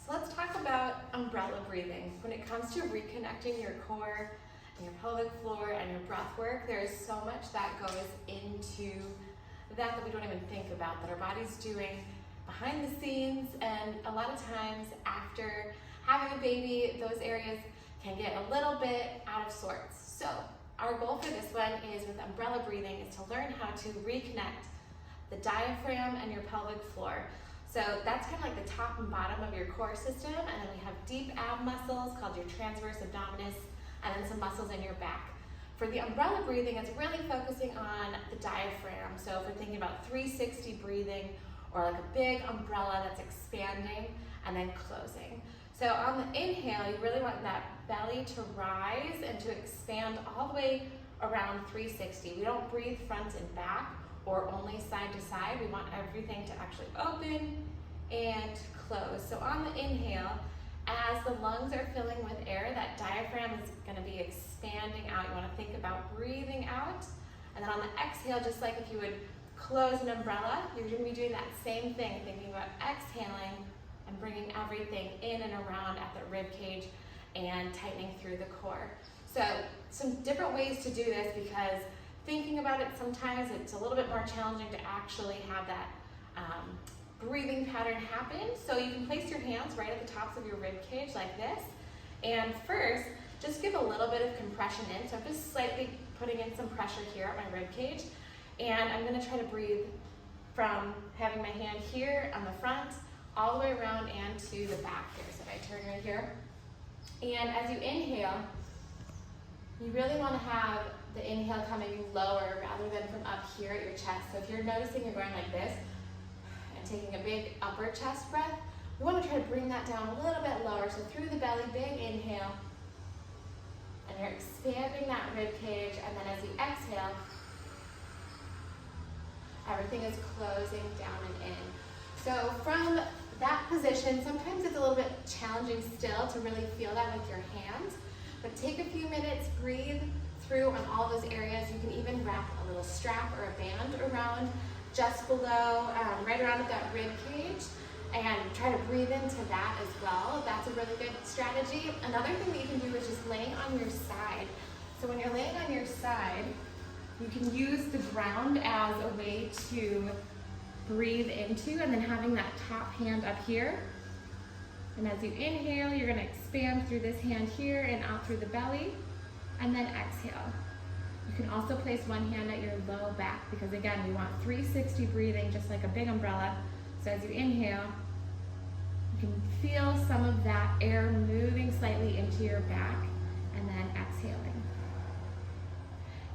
So let's talk about umbrella breathing. When it comes to reconnecting your core and your pelvic floor and your breath work, there is so much that goes into that we don't even think about, that our body's doing behind the scenes. And a lot of times after having a baby, those areas can get a little bit out of sorts. So our goal for this one is, with umbrella breathing, is to learn how to reconnect the diaphragm and your pelvic floor. So that's kind of like the top and bottom of your core system, and then we have deep ab muscles called your transverse abdominis, and then some muscles in your back. For the umbrella breathing, it's really focusing on the diaphragm. So if we're thinking about 360 breathing, or like a big umbrella that's expanding and then closing. So on the inhale, you really want that belly to rise and to expand all the way around 360. We don't breathe front and back or only side to side. We want everything to actually open and close. So on the inhale, as the lungs are filling with air, that diaphragm is going to be expanding out. You want to think about breathing out. And then on the exhale, just like if you would close an umbrella, you're going to be doing that same thing, thinking about exhaling and bringing everything in and around at the rib cage and tightening through the core. So some different ways to do this, because thinking about it, sometimes it's a little bit more challenging to actually have that breathing pattern happen. So you can place your hands right at the tops of your rib cage like this. And first, just give a little bit of compression in. So I'm just slightly putting in some pressure here at my rib cage. And I'm gonna try to breathe from having my hand here on the front, all the way around and to the back here. So if I turn right here. And as you inhale, you really wanna have the inhale coming lower rather than from up here at your chest. So if you're noticing you're going like this and taking a big upper chest breath, we want to try to bring that down a little bit lower. So through the belly, big inhale, and you're expanding that rib cage, and then as you exhale, everything is closing down and in. So from that position, sometimes it's a little bit challenging still to really feel that with your hands, but take a few minutes, breathe through on all those areas. You can even wrap a little strap or a band around just below, right around at that rib cage, and try to breathe into that as well. That's a really good strategy. Another thing that you can do is just laying on your side. So when you're laying on your side, you can use the ground as a way to breathe into, and then having that top hand up here. And as you inhale, you're gonna expand through this hand here and out through the belly. And then exhale. You can also place one hand at your low back, because again, we want 360 breathing, just like a big umbrella. So as you inhale, you can feel some of that air moving slightly into your back, and then exhaling.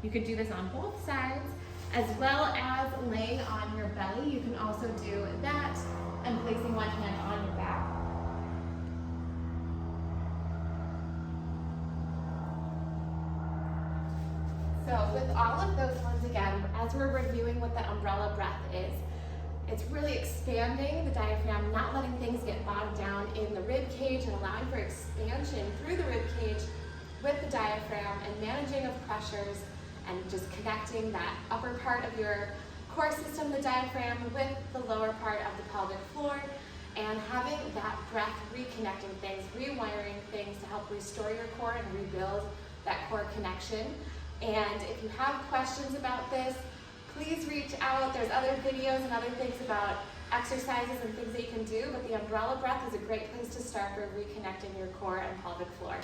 You could do this on both sides, as well as laying on your belly. You can also do that and placing one hand on your back. So with all of those ones, again, as we're reviewing what the umbrella breath is, it's really expanding the diaphragm, not letting things get bogged down in the rib cage, and allowing for expansion through the rib cage with the diaphragm, and managing of pressures, and just connecting that upper part of your core system, the diaphragm, with the lower part of the pelvic floor, and having that breath reconnecting things, rewiring things to help restore your core and rebuild that core connection. And if you have questions about this, please reach out. There's other videos and other things about exercises and things that you can do, but the umbrella breath is a great place to start for reconnecting your core and pelvic floor.